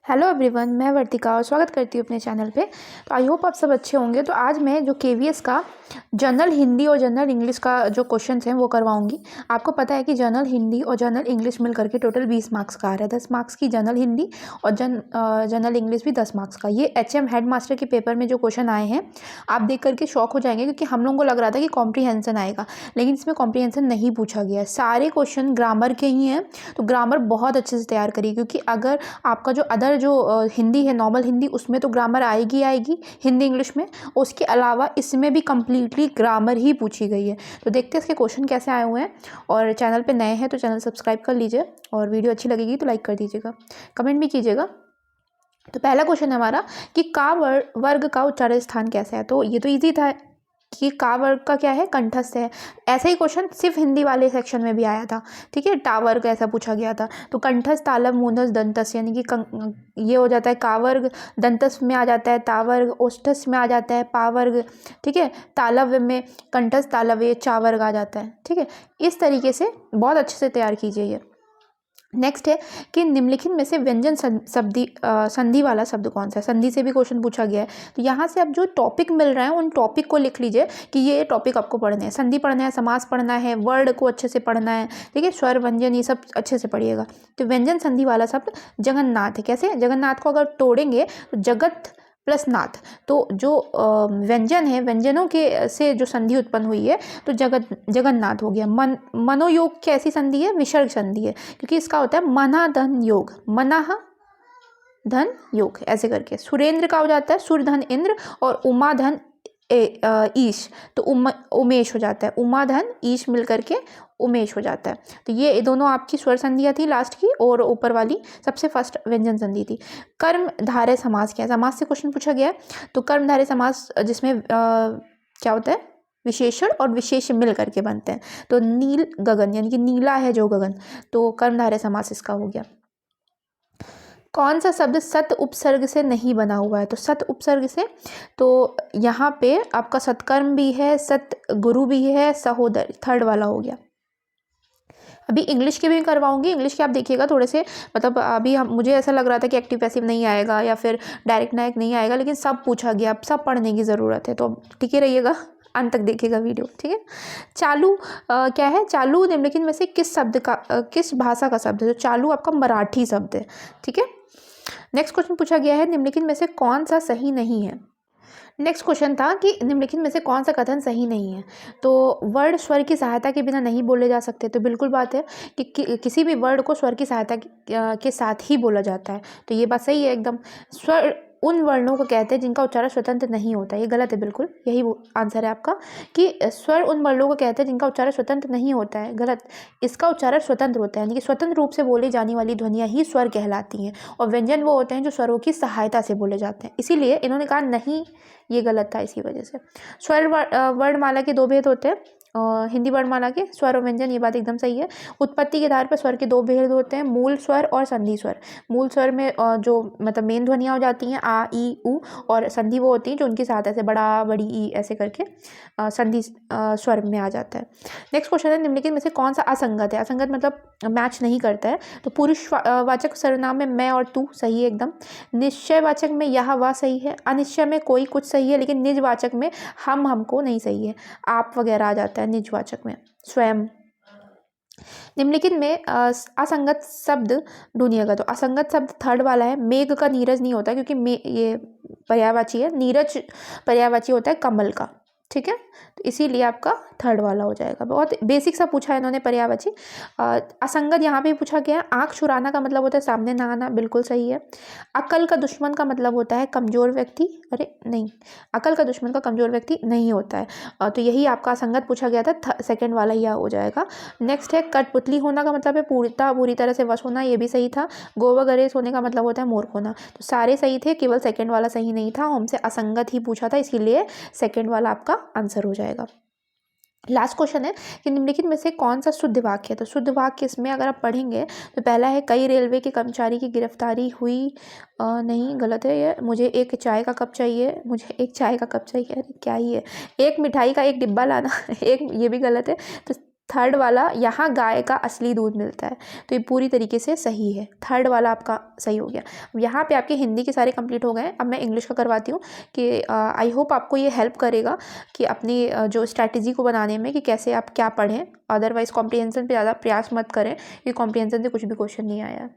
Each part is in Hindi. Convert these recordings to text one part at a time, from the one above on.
हेलो एवरीवन, मैं वर्तिका और स्वागत करती हूँ अपने चैनल पे। तो आई होप आप सब अच्छे होंगे। तो आज मैं जो केवीएस का जनरल हिंदी और जनरल इंग्लिश का जो क्वेश्चंस हैं वो करवाऊंगी। आपको पता है कि जनरल हिंदी और जनरल इंग्लिश मिल करके टोटल 20 मार्क्स का आ रहा है। 10 मार्क्स की जनरल हिंदी और जनरल इंग्लिश भी 10 मार्क्स का। ये HM हेड मास्टर के पेपर में जो क्वेश्चन आए हैं आप देख करके शॉक हो जाएंगे, क्योंकि हम लोगों को लग रहा था कि कॉम्प्रीहेंसन आएगा, लेकिन इसमें कॉम्प्रीहेंसन नहीं पूछा गया है। सारे क्वेश्चन ग्रामर के ही हैं। तो ग्रामर बहुत अच्छे से तैयार करिए, क्योंकि अगर आपका जो अदर जो हिंदी है, नॉर्मल हिंदी, उसमें तो ग्रामर आएगी हिंदी इंग्लिश में। उसके अलावा इसमें भी कम्प्लीटली ग्रामर ही पूछी गई है। तो देखते हैं इसके क्वेश्चन कैसे आए हुए हैं। और चैनल पे नए हैं तो चैनल सब्सक्राइब कर लीजिए, और वीडियो अच्छी लगेगी तो लाइक कर दीजिएगा, कमेंट भी कीजिएगा। तो पहला क्वेश्चन है हमारा कि का वर्ग का उच्चारण स्थान कैसा है। तो ये तो ईजी था कि का वर्ग का क्या है, कंठस्थ है। ऐसा ही क्वेश्चन सिर्फ हिंदी वाले सेक्शन में भी आया था, ठीक है। टा वर्ग ऐसा पूछा गया था। तो कंठस्थ, तालव, मूंधस्थ, दंतस्थ, यानी कि ये हो जाता है का वर्ग, दंतस्थ में आ जाता है ता वर्ग, ओष्ठस्थ में आ जाता है पा वर्ग, ठीक है। तालव्य में कंठस्थ तालव्य चा वर्ग आ जाता है, ठीक है। इस तरीके से बहुत अच्छे से तैयार कीजिए ये। नेक्स्ट है कि निम्नलिखित में से व्यंजन संधि वाला शब्द कौन सा है। संधि से भी क्वेश्चन पूछा गया है। तो यहाँ से आप जो टॉपिक मिल रहे हैं उन टॉपिक को लिख लीजिए कि ये टॉपिक आपको पढ़ने हैं। संधि पढ़ना है, समास पढ़ना है, वर्ड को अच्छे से पढ़ना है, ठीक है। स्वर, व्यंजन, ये सब अच्छे से पढ़िएगा। तो व्यंजन संधि वाला शब्द जगन्नाथ है। कैसे? जगन्नाथ को अगर तोड़ेंगे तो जगत प्लस नाथ, तो जो व्यंजन है, व्यंजनों के से जो संधि उत्पन्न हुई है तो जगन्नाथ हो गया। मनोयोग की ऐसी संधि है, विसर्ग संधि है, क्योंकि इसका होता है मना धन योग, मनाह धन योग, ऐसे करके। सुरेंद्र का हो जाता है सुर धन इंद्र, और उमा धन ईश, तो उमेश हो जाता है। उमा धन ईश मिल करके उमेश हो जाता है। तो ये दोनों आपकी स्वर संधियाँ थी लास्ट की, और ऊपर वाली सबसे फर्स्ट व्यंजन संधि थी। कर्मधारय समास क्या है? समास से क्वेश्चन पूछा गया है। तो कर्मधारय समास जिसमें क्या होता है, विशेषण और विशेष मिल करके बनते हैं। तो नील गगन, यानी कि नीला है जो गगन, तो कर्मधारय समास इसका हो गया। कौन सा शब्द सत उपसर्ग से नहीं बना हुआ है? तो सत उपसर्ग से, तो यहाँ पे आपका सत्कर्म भी है, सत गुरु भी है, सहोदर थर्ड वाला हो गया। अभी इंग्लिश के भी करवाऊंगी। इंग्लिश के आप देखिएगा थोड़े से, मतलब अभी मुझे ऐसा लग रहा था कि एक्टिव पैसिव नहीं आएगा या फिर डायरेक्ट नायक नहीं आएगा, लेकिन सब पूछा गया, अब सब पढ़ने की ज़रूरत है। तो टिके रहिएगा, अंत तक देखिएगा वीडियो, ठीक है। चालू क्या है? चालू निम्नलिखित में से किस शब्द का किस भाषा का शब्द है? तो चालू आपका मराठी शब्द है, ठीक है। नेक्स्ट क्वेश्चन पूछा गया है, निम्नलिखित में से कौन सा सही नहीं है। नेक्स्ट क्वेश्चन था कि निम्नलिखित में से कौन सा कथन सही नहीं है। तो वर्ड स्वर की सहायता के बिना नहीं बोले जा सकते। तो बिल्कुल बात है कि किसी भी वर्ड को स्वर की सहायता के साथ ही बोला जाता है। तो ये बात सही है एकदम। स्वर उन वर्णों को कहते हैं जिनका उच्चारण स्वतंत्र नहीं होता। ये गलत है बिल्कुल, यही आंसर है आपका कि स्वर उन वर्णों को कहते हैं जिनका उच्चारण स्वतंत्र नहीं होता है। गलत, इसका उच्चारण स्वतंत्र होता है, यानी कि स्वतंत्र रूप से बोली जाने वाली ध्वनियाँ ही स्वर कहलाती हैं, और व्यंजन वो होते हैं जो स्वरों की सहायता से बोले जाते हैं। इसीलिए इन्होंने कहा नहीं, ये गलत था इसी वजह से। स्वर वर्णमाला के दो भेद होते हैं, हिंदी वर्णमाला के स्वर और व्यंजन, ये बात एकदम सही है। उत्पत्ति के आधार पर स्वर के दो भेद होते हैं, मूल स्वर और संधि स्वर। मूल स्वर में जो मतलब मेन ध्वनियाँ हो जाती हैं आ ई उ, और संधि वो होती हैं जो उनकी सहायता से बड़ा बड़ी ई ऐसे करके संधि स्वर में आ जाता है। नेक्स्ट क्वेश्चन है, निम्नलिखित में से कौन सा असंगत है? असंगत मतलब मैच नहीं करता है। तो पुरुष वाचक सर्वनाम में मैं और तू सही है एकदम। निश्चयवाचक में यह वह सही है। अनिश्चय में कोई कुछ सही है, लेकिन निजवाचक में हम हमको नहीं सही है। आप वगैरह आ जाता है निजवाचक में, स्वयं। निम्नलिखित में असंगत शब्द ढूंढिएगा। तो असंगत शब्द थर्ड वाला है। मेघ का नीरज नहीं होता, क्योंकि ये पर्यायवाची है। नीरज पर्यायवाची होता है कमल का, ठीक है। तो इसीलिए आपका थर्ड वाला हो जाएगा। बहुत बेसिक सा पूछा है इन्होंने पर्यायवाची। असंगत यहाँ पे पूछा गया। आँख चुराना का मतलब होता है सामने ना आना, बिल्कुल सही है। अकल का दुश्मन का मतलब होता है कमजोर व्यक्ति, अरे नहीं, अकल का दुश्मन का कमजोर व्यक्ति नहीं होता है। तो यही आपका असंगत पूछा गया था, सेकेंड वाला यह हो जाएगा। नेक्स्ट है कठपुतली होना का मतलब है पूरी तरह से वश होना, ये भी सही था। गोवा गरेस होने का मतलब होता है मूर्ख होना। तो सारे सही थे, केवल सेकेंड वाला सही नहीं था। हमसे असंगत ही पूछा था, इसीलिए सेकेंड वाला आपका आंसर हो जाएगा। लास्ट क्वेश्चन है कि निम्नलिखित में से कौन सा शुद्ध वाक्य है। तो शुद्ध वाक्य इसमें अगर आप पढ़ेंगे तो पहला है कई रेलवे के कर्मचारी की गिरफ्तारी हुई। नहीं, गलत है ये। मुझे एक चाय का कप चाहिए, मुझे एक चाय का कप चाहिए, अरे क्या ही है। एक मिठाई का एक डिब्बा लाना एक, ये भी गलत है। तो थर्ड वाला, यहाँ गाय का असली दूध मिलता है, तो ये पूरी तरीके से सही है। थर्ड वाला आपका सही हो गया। यहाँ पे आपके हिंदी के सारे कंप्लीट हो गए। अब मैं इंग्लिश का करवाती हूँ कि आई होप आपको ये हेल्प करेगा कि अपनी जो स्ट्रैटेजी को बनाने में कि कैसे आप क्या पढ़ें। अदरवाइज कॉम्प्रिहेंशन पे ज़्यादा प्रयास मत करें, ये कॉम्प्रिहेंशन से कुछ भी क्वेश्चन नहीं आया है।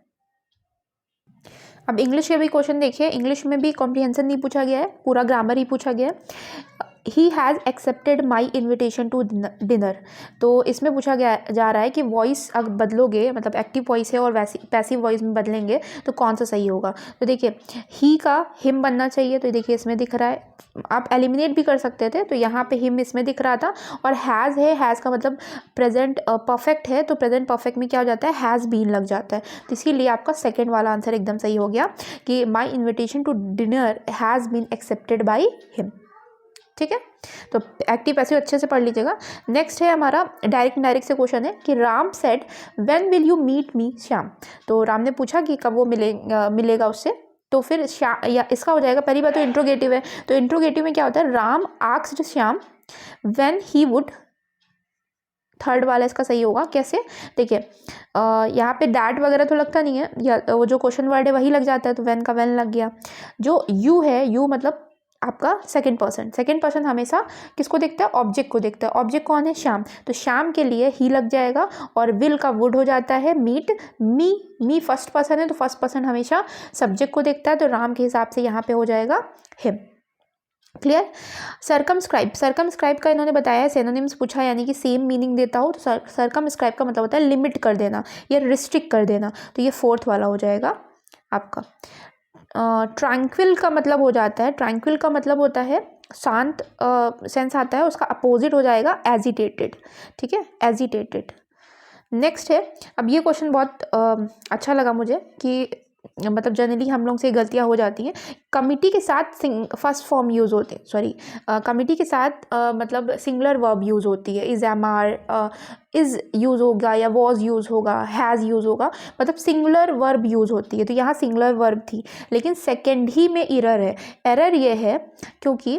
अब इंग्लिश के भी क्वेश्चन देखिए। इंग्लिश में भी कॉम्प्रिहेंशन नहीं पूछा गया है, पूरा ग्रामर ही पूछा गया है। He has accepted my invitation to dinner, तो इसमें पूछा गया जा रहा है कि वॉइस अगर बदलोगे, मतलब एक्टिव वॉइस है और वैसी पैसिव वॉइस में बदलेंगे तो कौन सा सही होगा। तो देखिए ही का हिम बनना चाहिए, तो देखिए इसमें दिख रहा है। आप एलिमिनेट भी कर सकते थे, तो यहाँ पे हिम इसमें दिख रहा था। और हैज़ है, हैज़ का मतलब प्रेजेंट परफेक्ट है, तो प्रेजेंट परफेक्ट में क्या हो जाता है, हैज़ बीन लग जाता है। तो इसीलिए आपका सेकेंड वाला आंसर एकदम सही हो गया कि my invitation to dinner has been accepted by him. ठीक है, तो एक्टिव पैसिव अच्छे से पढ़ लीजिएगा। नेक्स्ट है हमारा डायरेक्ट इनडायरेक्ट से क्वेश्चन है कि Ram said when will you meet me Shyam. तो राम ने पूछा कि कब वो मिलेगा उससे, तो फिर श्याम या इसका हो जाएगा। पहली बात तो इंट्रोगेटिव है, तो इंट्रोगेटिव में क्या होता है, Ram asked Shyam when he would. Third वाला इसका सही होगा। कैसे, देखिए यहाँ पे डैट वगैरह तो लगता नहीं है, या वो जो क्वेश्चन वर्ड है वही लग जाता है, तो व्हेन का व्हेन लग गया। जो यू है, यू मतलब आपका सेकंड पर्सन हमेशा किसको देखता है, ऑब्जेक्ट को देखता है। ऑब्जेक्ट कौन है, श्याम, तो श्याम के लिए ही लग जाएगा और विल का वुड हो जाता है। मीट, मी फर्स्ट पर्सन है, तो फर्स्ट पर्सन हमेशा सब्जेक्ट को देखता है, तो राम के हिसाब से यहाँ पे हो जाएगा हिम। क्लियर। सरकमस्क्राइब का इन्होंने बताया है, सिनोनिम्स पूछा यानी कि सेम मीनिंग देता हो, तो सरकमस्क्राइब का मतलब होता है लिमिट कर देना या रिस्ट्रिक्ट कर देना, तो ये फोर्थ वाला हो जाएगा आपका। ट्रैंक्विल का मतलब हो जाता है, ट्रैंक्विल का मतलब होता है शांत, सेंस आता है, उसका अपोजिट हो जाएगा एजिटेटेड। ठीक है, एजिटेटेड। नेक्स्ट है, अब ये क्वेश्चन बहुत अच्छा लगा मुझे कि मतलब जनरली हम लोग से गलतियां हो जाती हैं। कमिटी के साथ फर्स्ट फॉर्म यूज़ होते हैं, सॉरी कमिटी के साथ मतलब सिंगुलर वर्ब यूज़ होती है। Is, am, are, is use होगा या वॉज यूज़ होगा, हैज़ यूज़ होगा, मतलब सिंगुलर वर्ब यूज़ होती है। तो यहाँ सिंगुलर वर्ब थी, लेकिन सेकेंड ही में एरर है। एरर ये है क्योंकि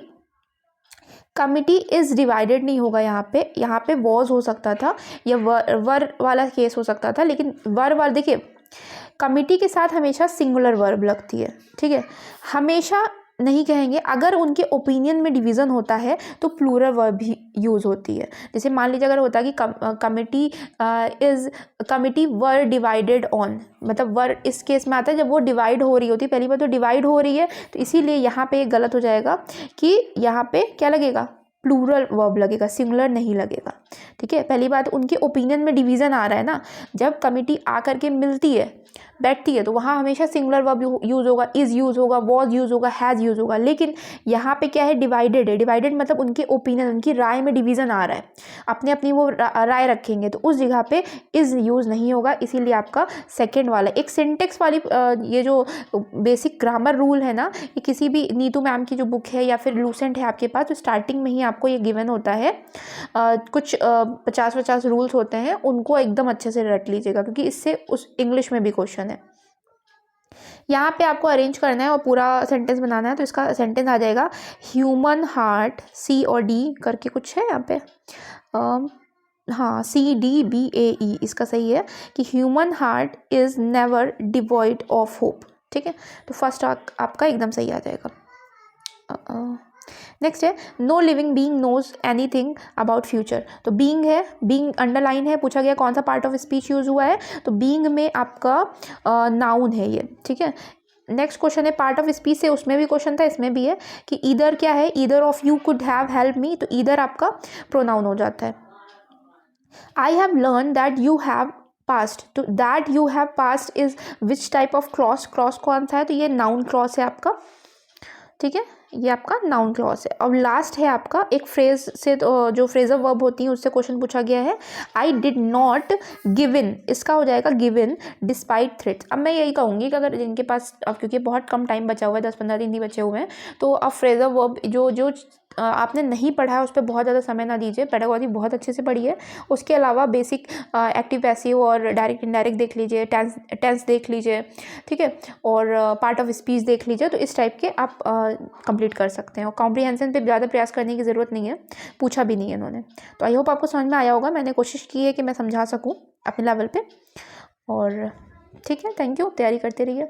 कमिटी इज़ डिवाइडेड नहीं होगा यहाँ पे वॉज हो सकता था या वर वाला केस हो सकता था, लेकिन वर देखिए कमिटी के साथ हमेशा सिंगुलर वर्ब लगती है। ठीक है, हमेशा नहीं कहेंगे। अगर उनके ओपिनियन में डिवीज़न होता है तो प्लूरल वर्ब भी यूज़ होती है। जैसे मान लीजिए अगर होता है कि कमिटी वर डिवाइडेड ऑन, मतलब वर इस केस में आता है जब वो डिवाइड हो रही होती है। पहली बार तो डिवाइड हो रही है, तो इसीलिए यहाँ पे गलत हो जाएगा कि यहाँ पे क्या लगेगा, प्लूरल वर्ब लगेगा, सिंगुलर नहीं लगेगा। ठीक है, पहली बात उनके ओपिनियन में डिवीज़न आ रहा है ना, जब कमिटी आकर के मिलती है, बैठती है, तो वहाँ हमेशा सिंगुलर वर्ब यूज़ होगा, इज़ यूज़ होगा, वॉज यूज़ होगा, हैज़ यूज़ होगा। लेकिन यहाँ पे क्या है, डिवाइडेड है। डिवाइडेड मतलब उनके ओपिनियन, उनकी राय में डिवीज़न आ रहा है, अपनी अपनी वो राय रखेंगे, तो उस जगह पे इज़ यूज़ नहीं होगा। इसीलिए आपका सेकेंड वाला एक सिंटेक्स वाली ये जो बेसिक ग्रामर रूल है ना, ये किसी भी नीतू मैम की जो बुक है या फिर लूसेंट है आपके पास, तो स्टार्टिंग में ही आपको ये गिवन होता है। कुछ 50 रूल्स होते हैं, उनको एकदम अच्छे से रट लीजिएगा, क्योंकि इससे उस इंग्लिश में भी क्वेश्चन है। यहाँ पे आपको अरेंज करना है और पूरा सेंटेंस बनाना है। तो इसका सेंटेंस आ जाएगा, ह्यूमन हार्ट, सी और डी करके कुछ है यहाँ पे, हाँ CDBAE इसका सही है कि human heart is never devoid of hope. ठीक है, तो फर्स्ट आपका एकदम सही आ जाएगा। नेक्स्ट है, no living being knows anything about future. तो बीइंग है, बीइंग अंडरलाइन है, पूछा गया कौन सा पार्ट ऑफ स्पीच यूज हुआ है, तो बीइंग में आपका नाउन है ये। ठीक है, नेक्स्ट क्वेश्चन है पार्ट ऑफ स्पीच से, उसमें भी क्वेश्चन था, इसमें भी है कि ईदर क्या है, either of you could have help me, तो ईदर आपका प्रोनाउन हो जाता है। I have learn that you have passed, तो that you have passed is which type of clause, clause कौन सा है, तो ये नाउन क्लॉज है आपका। ठीक है, ये आपका नाउन क्लॉज है। अब लास्ट है आपका एक फ्रेज से, जो फ्रेजर वर्ब होती है उससे क्वेश्चन पूछा गया है, I did not give in, इसका हो जाएगा गिव इन डिस्पाइट थ्रेट्स। अब मैं यही कहूँगी कि अगर जिनके पास, अब क्योंकि बहुत कम टाइम बचा हुआ है, 10-15 दिन ही बचे हुए हैं, तो अब फ्रेजर वर्ब जो आपने नहीं पढ़ा है उस पर बहुत ज़्यादा समय ना दीजिए, पेडागोजी बहुत अच्छे से पढ़िए। उसके अलावा बेसिक एक्टिव पैसिव और डायरेक्ट इनडायरेक्ट देख लीजिए, टेंस देख लीजिए, ठीक है, और पार्ट ऑफ स्पीच देख लीजिए। तो इस टाइप के आप कंप्लीट कर सकते हैं। और कॉम्प्रीहेंशन पे ज़्यादा प्रयास करने की ज़रूरत नहीं है, पूछा भी नहीं है इन्होंने। तो आई होप आपको समझ में आया होगा। मैंने कोशिश की है कि मैं समझा सकूँ अपने लेवल पे। और ठीक है, थैंक यू, तैयारी करते रहिए।